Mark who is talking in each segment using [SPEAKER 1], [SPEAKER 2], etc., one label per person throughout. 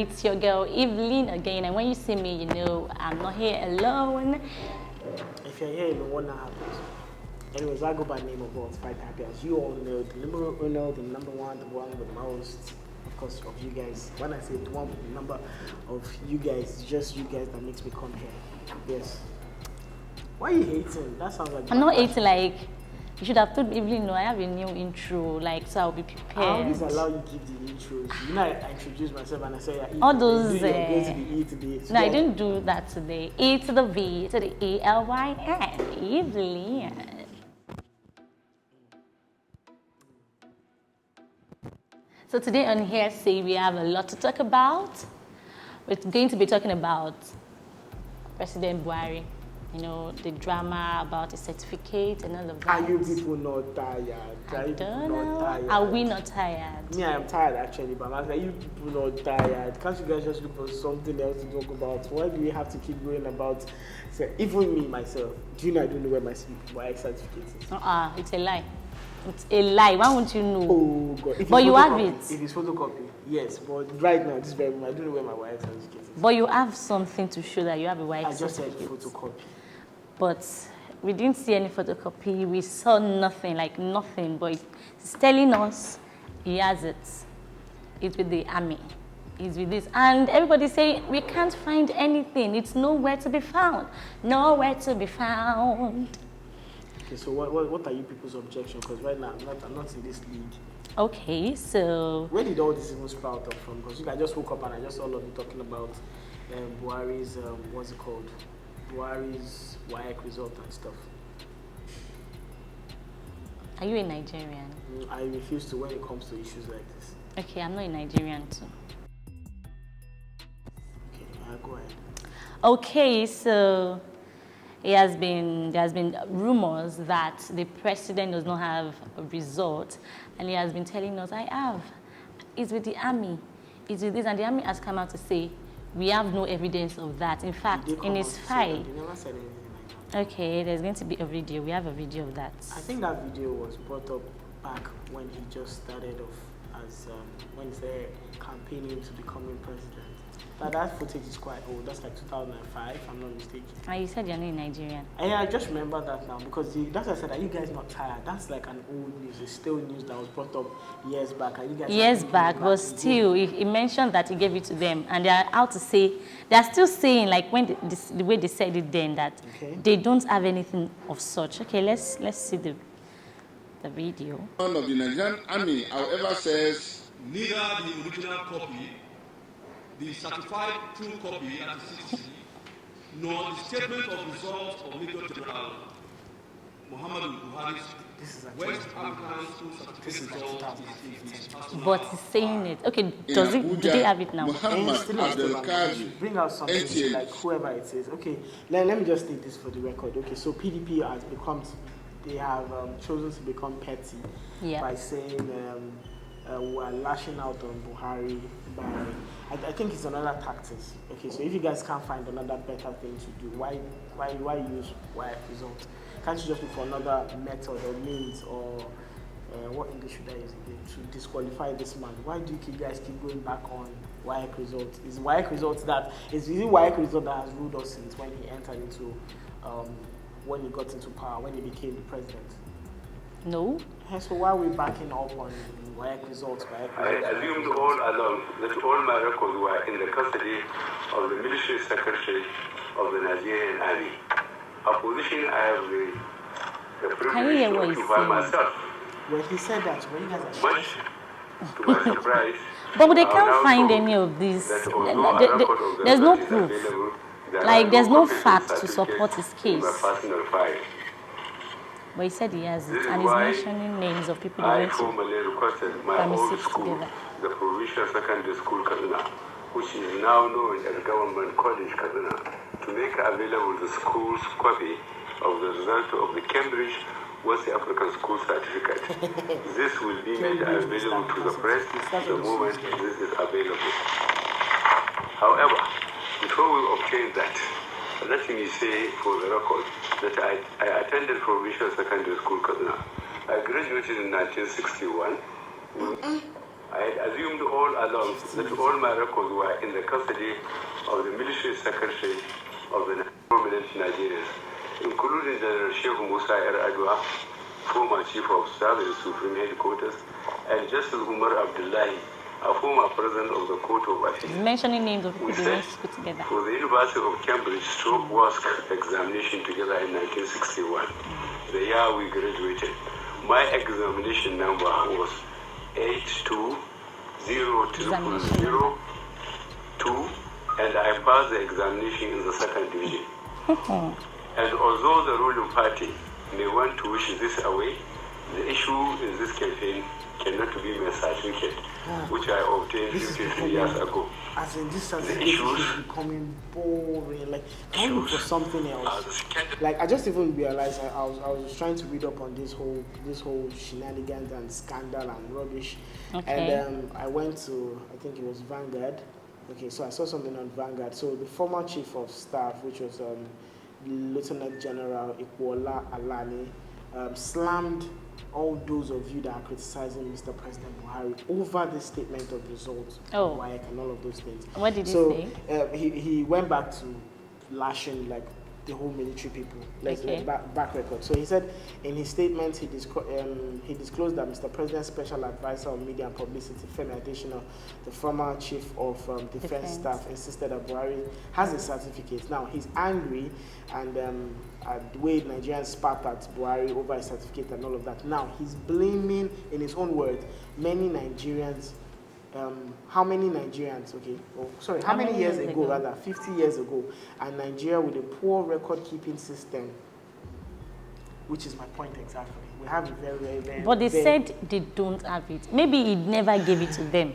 [SPEAKER 1] it's your girl Evelyn again, and when you see me, you know I'm not here alone.
[SPEAKER 2] If you're here, you what happens. Anyways, I go by the name of God's Fight Happy. As you all know, the number one, the one with the most, of course, of you guys. When I say the one with the number of you guys, it's just you guys that makes me come here. Yes. Why are you hating? That sounds like...
[SPEAKER 1] I'm not hating, like, you should have told me, Evelyn, no, I have a new intro, like, so I'll be prepared.
[SPEAKER 2] I always allow you to give the intros. You know, I introduced myself and I said,
[SPEAKER 1] all those...
[SPEAKER 2] you're going to be E today.
[SPEAKER 1] No, I didn't do that today. E to the V to the E-L-Y-N. Evelyn. So today on Hearsay, we have a lot to talk about. We're going to be talking about President Buhari. You know, the drama about the certificate and all of that.
[SPEAKER 2] Are you people not tired?
[SPEAKER 1] I don't know. Are we not tired?
[SPEAKER 2] Me, I am tired actually, but I'm like, you people not tired? Can't you guys just look for something else to talk about? Why do we have to keep going about? So, even me, myself, do you know I don't know where my certificate is?
[SPEAKER 1] It's a lie. It's a lie. Why won't you know?
[SPEAKER 2] Oh, God.
[SPEAKER 1] But you have it.
[SPEAKER 2] If it's photocopy, yes. But right now, this very moment, I don't know where my wife certificate is.
[SPEAKER 1] But you have something to show that you have a wife certificate.
[SPEAKER 2] I just said photocopy.
[SPEAKER 1] But we didn't see any photocopy. We saw nothing, like nothing. But it's telling us he has it. It's with the army. It's with this. And everybody saying we can't find anything. It's nowhere to be found. Nowhere to be found.
[SPEAKER 2] Okay, so what are you people's objection? Because right now I'm not in this league.
[SPEAKER 1] Okay, so
[SPEAKER 2] where did all this even sprout up from? Because I just woke up and I just saw all of you talking about Buhari's what's it called? Buhari's WAEC result and stuff.
[SPEAKER 1] Are you a Nigerian?
[SPEAKER 2] I refuse to when it comes to issues like this.
[SPEAKER 1] Okay, I'm not a Nigerian too.
[SPEAKER 2] Okay, go ahead.
[SPEAKER 1] Okay, so there has been rumors that the president does not have a result, and he has been telling us, I have. It's with the army. It's with this, and the army has come out to say, we have no evidence of that. In fact, in his file...
[SPEAKER 2] They never said anything like that.
[SPEAKER 1] Okay, there's going to be a video. We have a video of that.
[SPEAKER 2] I think that video was brought up back when he just started off as, when he started campaigning to becoming president. That footage is quite old. That's like 2005, if I'm not mistaken.
[SPEAKER 1] And you said you're not Nigerian.
[SPEAKER 2] Yeah, I just remember that now because that's why I said, are you guys not tired? That's like an old news. It's still news that was brought up years back. Are you guys
[SPEAKER 1] years back, but still, he mentioned that he gave it to them, and they are out to say, they are still saying, like when the way they said it then, that they don't have anything of such. Okay, let's see the video.
[SPEAKER 3] One of the Nigerian army, however, says
[SPEAKER 4] neither the original copy, the certified true copy at the 60, nor the statement of results of Major General Muhammadu Buhari's West African School certificate result is
[SPEAKER 1] but he's saying it. Okay, do they have it now?
[SPEAKER 2] Bring out something like whoever it is. Okay, let me just state this for the record. Okay, so PDP has become, they have chosen to become petty by saying we're lashing out on Buhari by, I think it's another tactics. Okay, so if you guys can't find another better thing to do, why use WAEC result? Can't you just look for another method or means or what English should I use again to disqualify this man? Why do you guys keep going back on WAEC results? Is WAEC results that is it WAEC result that has ruled us since when he entered into when he got into power, when he became the president?
[SPEAKER 1] No.
[SPEAKER 2] So why are we backing up on WAEC results?
[SPEAKER 5] I assumed all along that all my records were in the custody of the military secretary of the Nigerian army. A position I have the privilege to occupy myself.
[SPEAKER 2] Well, he said that when you guys are
[SPEAKER 5] much to my surprise.
[SPEAKER 1] But they can't find any of these. There's no proof. Like, there's no fact to support his case. But he said he has it, and he's mentioning names of people
[SPEAKER 5] I formally requested my old school, the Provincial Secondary School Kaduna, which is now known as Government College Kaduna, to make available the school's copy of the result of the Cambridge West African School Certificate. This will be made available to the press the moment this is available. However, before we obtain that, let me say for the record that I attended Provincial Secondary School Kaduna. I graduated in 1961. I had assumed all along that all my records were in the custody of the military secretary of the prominent Nigerians, including General Sheikh Musa Adwa, former chief of staff in the Supreme Headquarters, and Justice Umar Abdullahi, a former president of the Court of Appeal.
[SPEAKER 1] He's mentioning names of people they put together.
[SPEAKER 5] For the University of Cambridge WASC examination together in 1961, the year we graduated, my examination number was 820002, and I passed the examination in the second division. And although the ruling party may want to wish this away, the issue in this campaign cannot be my certificate, which I obtained 53 years ago.
[SPEAKER 2] As in, this certificate is becoming boring. Like, I look for something else. Like, I just even realized I was trying to read up on this whole shenanigans and scandal and rubbish. Okay. And I went to, I think it was Vanguard. Okay, so I saw something on Vanguard. So the former chief of staff, which was Lieutenant General Ikwola Alani, slammed all those of you that are criticizing Mr. President Buhari over the statement of results, WAEC and all of those things.
[SPEAKER 1] What did he say?
[SPEAKER 2] He went back to lashing like the whole military people. Back record. So he said in his statement he disclosed that Mr. President's special advisor on media and publicity, Femi Adesina, the former chief of defense staff, insisted that Buhari has a certificate. Now he's angry and at the way Nigerians spat at Buhari over his certificate and all of that. Now he's blaming, in his own words, many Nigerians. How many Nigerians, how many years ago, rather, 50 years ago, and Nigeria with a poor record-keeping system, which is my point exactly. We have a very
[SPEAKER 1] But they said they don't have it. Maybe he never gave it to them.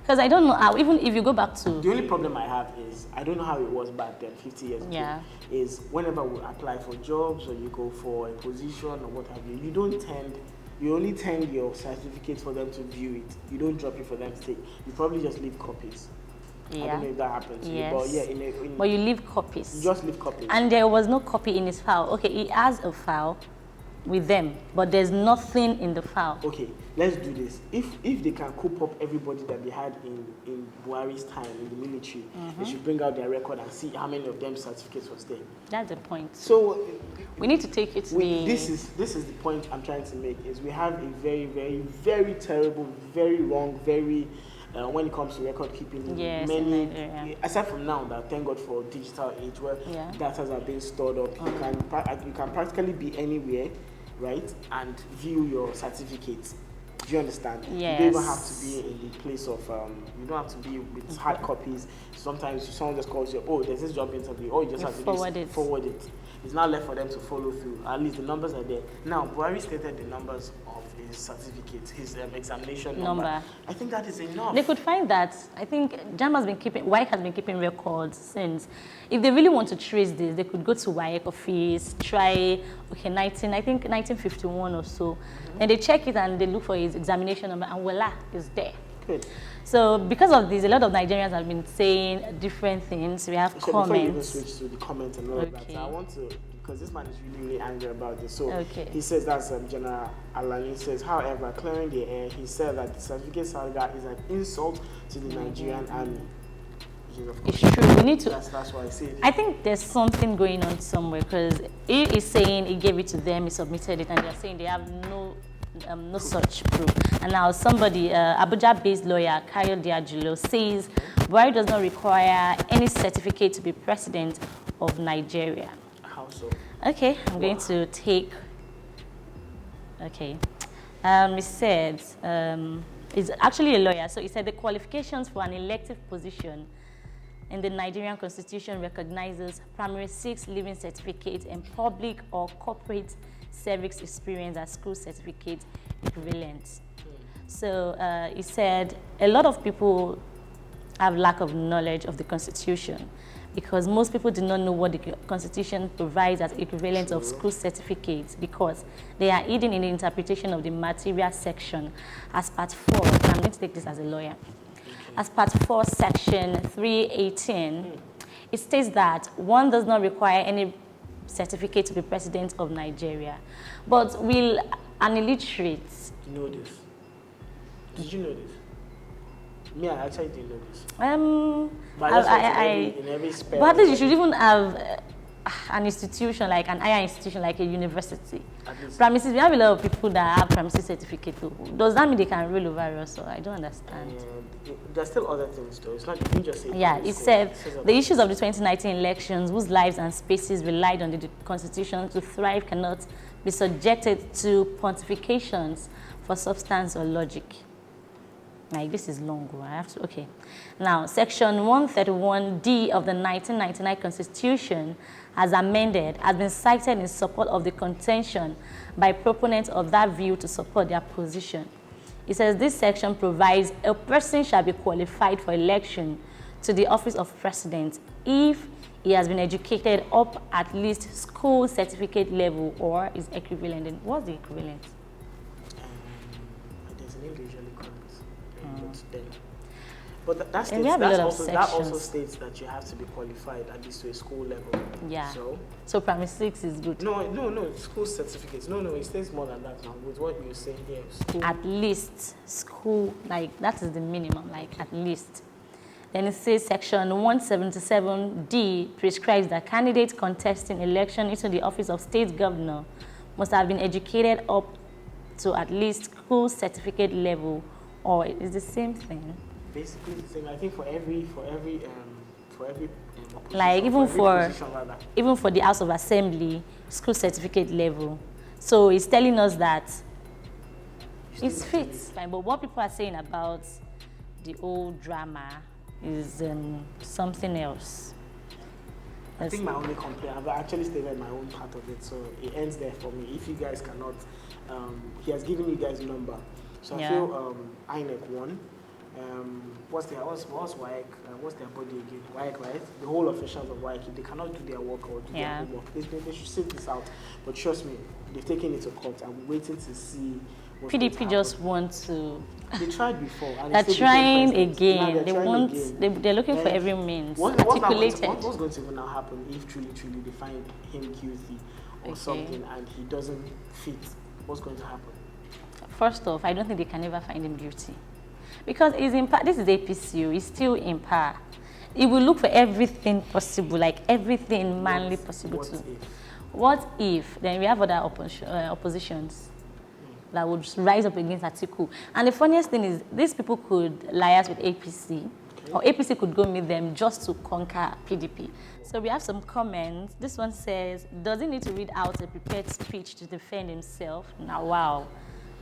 [SPEAKER 1] Because I don't know how, even if you go back to...
[SPEAKER 2] The only problem I have is, I don't know how it was back then, 50 years ago, is whenever we apply for jobs or you go for a position or what have you, you only tend your certificate for them to view it. You don't drop it for them to take. You probably just leave copies. Yeah. I don't know if that happened to you, but yeah.
[SPEAKER 1] But you leave copies.
[SPEAKER 2] You just leave copies.
[SPEAKER 1] And there was no copy in his file. Okay, he has a file with them, but there's nothing in the file.
[SPEAKER 2] Okay, let's do this. If they can coop up everybody that they had in Buhari's time in the military, they should bring out their record and see how many of them certificates was there.
[SPEAKER 1] That's the point.
[SPEAKER 2] So
[SPEAKER 1] we need to take it to
[SPEAKER 2] this is the point I'm trying to make, is we have a very, very, very terrible, very wrong, very when it comes to record keeping, aside from now that thank God for digital age where data are being stored up, you can practically be anywhere, right, and view your certificates. Do you understand?
[SPEAKER 1] Yes.
[SPEAKER 2] You don't even have to be in the place of, you don't have to be with hard copies. Sometimes someone just calls you, there's this job interview, you just have to forward it. It's now left for them to follow through. At least the numbers are there. Now, Buhari stated the numbers of his certificate, his examination number. I think that is enough.
[SPEAKER 1] They could find that. I think WAEC has been keeping records since. If they really want to trace this, they could go to WAEC office, try, 1951 or so. And they check it and they look for his examination number, and voila, it's there. Good. So because of this, a lot of Nigerians have been saying different things. We have comments.
[SPEAKER 2] Before you even switch to the comments and all of that, I want to, because this man is really, really angry about this. So he says, that's General Alani says, however, clearing the air, he said that the certificate saga is an insult to the Nigerian army.
[SPEAKER 1] It's true. We need to.
[SPEAKER 2] That's why I say it.
[SPEAKER 1] I think there's something going on somewhere, because he is saying he gave it to them, he submitted it, and they're saying they have no such proof. And now somebody, Abuja-based lawyer Kayode Ajulo, says Buhari does not require any certificate to be president of Nigeria.
[SPEAKER 2] How so?
[SPEAKER 1] Okay, I'm going to take. Okay, he said he's actually a lawyer, so he said the qualifications for an elective position in the Nigerian Constitution recognizes primary 6 living certificate and public or corporate service experience as school certificate equivalent. So he said a lot of people have lack of knowledge of the Constitution, because most people do not know what the Constitution provides as equivalent of school certificates, because they are hidden in the interpretation of the material section as part 4. I'm going to take this as a lawyer. As part 4, section 318, it states that one does not require any certificate to be president of Nigeria. But will an illiterate
[SPEAKER 2] know this? Did you know this? Me, I actually didn't know this.
[SPEAKER 1] But
[SPEAKER 2] in every spell.
[SPEAKER 1] But at least you should even have an institution, like an higher institution, like a university. Premises, we have a lot of people that have premises certificate. Does that mean they can roll over us? So I don't understand.
[SPEAKER 2] There's still other things though. It's not, you can just say.
[SPEAKER 1] Yeah, it said the issues of the 2019 elections, whose lives and spaces relied on the Constitution to thrive, cannot be subjected to pontifications for substance or logic. Like, this is long, I have to, okay. Now, Section 131D of the 1999 Constitution, as amended, has been cited in support of the contention by proponents of that view to support their position. It says this section provides a person shall be qualified for election to the office of president if he has been educated up at least school certificate level or is equivalent. And what's the equivalent?
[SPEAKER 2] There's an English usually called it. But that also states that you have to be qualified at least to a school level.
[SPEAKER 1] Yeah. So primary 6 is good.
[SPEAKER 2] No, school certificates. No, it states more than that now. With what you're saying here, school.
[SPEAKER 1] At least school, like that is the minimum, like at least. Then it says Section 177D prescribes that candidates contesting election into the office of state governor must have been educated up to at least school certificate level, or it's the same thing.
[SPEAKER 2] Basically the same. I think for every
[SPEAKER 1] like even for the House of Assembly, school certificate level. So it's telling us that it's fit. But what people are saying about the old drama is something else.
[SPEAKER 2] I think my only complaint, I've actually stated my own part of it, so it ends there for me. If you guys cannot, he has given you guys a number. So I feel INEC won. What's WAEC? What's their body again? WAEC, right? The whole officials of WAEC, they cannot do their work or do their homework. They should sit this out. But trust me, they've taken it to court. I'm waiting to see what's
[SPEAKER 1] PDP just want to...
[SPEAKER 2] They tried before. And
[SPEAKER 1] they're trying again. They're looking for every means.
[SPEAKER 2] What's going to even now happen if truly they find him guilty or something and he doesn't fit? What's going to happen?
[SPEAKER 1] First off, I don't think they can ever find him guilty. Because he's in power. This is APCU. He's still in power. He will look for everything possible, like everything manly possible to. What if? Then we have other oppositions that would rise up against Atiku. And the funniest thing is, these people could liaise with APC, or APC could go meet them just to conquer PDP. So we have some comments. This one says, does he need to read out a prepared speech to defend himself? Now, wow.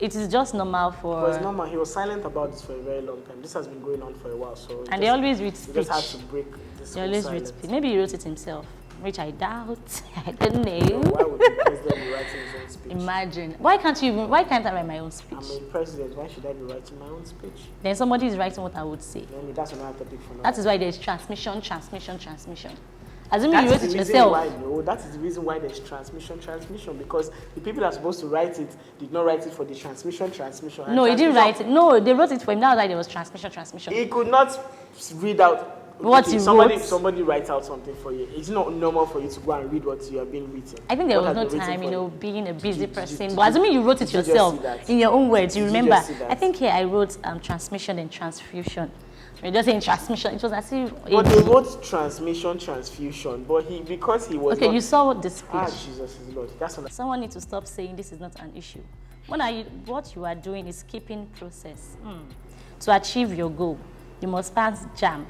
[SPEAKER 1] It is just normal for...
[SPEAKER 2] But it's normal. He was silent about this for a very long time. This has been going on for a while. So
[SPEAKER 1] and they always read speech.
[SPEAKER 2] He just had to break this. They always read speech.
[SPEAKER 1] Maybe he wrote it himself, which I doubt. I don't know.
[SPEAKER 2] Why would the president be writing his own speech?
[SPEAKER 1] Imagine. Why can't I write my own speech?
[SPEAKER 2] I'm a president. Why should I be writing my own speech?
[SPEAKER 1] Then somebody is writing what I would say.
[SPEAKER 2] That's another topic for now.
[SPEAKER 1] That is why there's transmission. Assuming you wrote it yourself.
[SPEAKER 2] That is the reason why there's transmission, because the people that are supposed to write it did not write it for the transmission.
[SPEAKER 1] No, he didn't write it. No, they wrote it for him. That's why there was transmission.
[SPEAKER 2] He could not read out
[SPEAKER 1] what he wrote.
[SPEAKER 2] Somebody writes out something for you. It's not normal for you to go and read what you are being written.
[SPEAKER 1] I think there was no time, being a busy person. But assuming you wrote it yourself in your own words, you remember. I think here I wrote transmission and transfusion. We're just saying transmission. It was as if.
[SPEAKER 2] But they wrote transfusion. But because he was.
[SPEAKER 1] Okay, you saw the speech.
[SPEAKER 2] Jesus is Lord. That's what.
[SPEAKER 1] Someone needs to stop saying this is not an issue. What you are doing is skipping process. To achieve your goal, you must pass JAMB,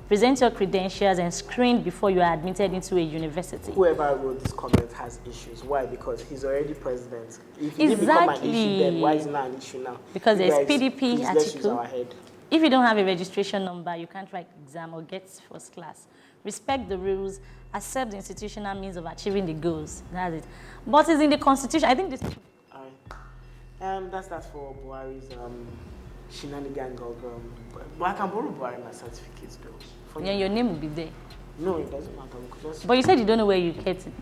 [SPEAKER 1] present your credentials, and screen before you are admitted into a university.
[SPEAKER 2] Whoever wrote this comment has issues. Why? Because he's already president. If he didn't become an issue, then why is it not an issue now?
[SPEAKER 1] Because there's PDP
[SPEAKER 2] article.
[SPEAKER 1] If you don't have a registration number, you can't write exam or get first class. Respect the rules, accept the institutional means of achieving the goals. That's it. But it's in the Constitution. I think this...
[SPEAKER 2] All right. That's for Buhari's shenanigan of... but I can borrow Buhari my certificates, though.
[SPEAKER 1] Yeah, your name will be there.
[SPEAKER 2] No, it doesn't matter.
[SPEAKER 1] But you said you don't know where you get it.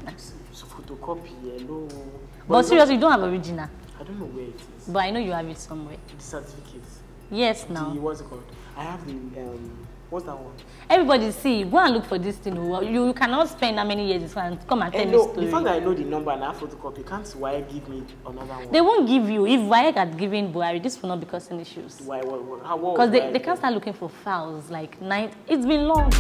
[SPEAKER 2] So photocopy, hello.
[SPEAKER 1] But seriously, you don't have original?
[SPEAKER 2] I don't know where it is.
[SPEAKER 1] But I know you have it somewhere.
[SPEAKER 2] The certificates.
[SPEAKER 1] Yes, now.
[SPEAKER 2] What's it called? I have the What's that one?
[SPEAKER 1] Everybody see, go and look for this thing. You cannot spend how many years and come and tell me story.
[SPEAKER 2] The fact that I know the number and I have photocopy, can't WAEC give me another one?
[SPEAKER 1] They won't give you. If WAEC had given Buhari, this will not be causing issues.
[SPEAKER 2] Why?
[SPEAKER 1] Because they can't start looking for files like 9. It's been long.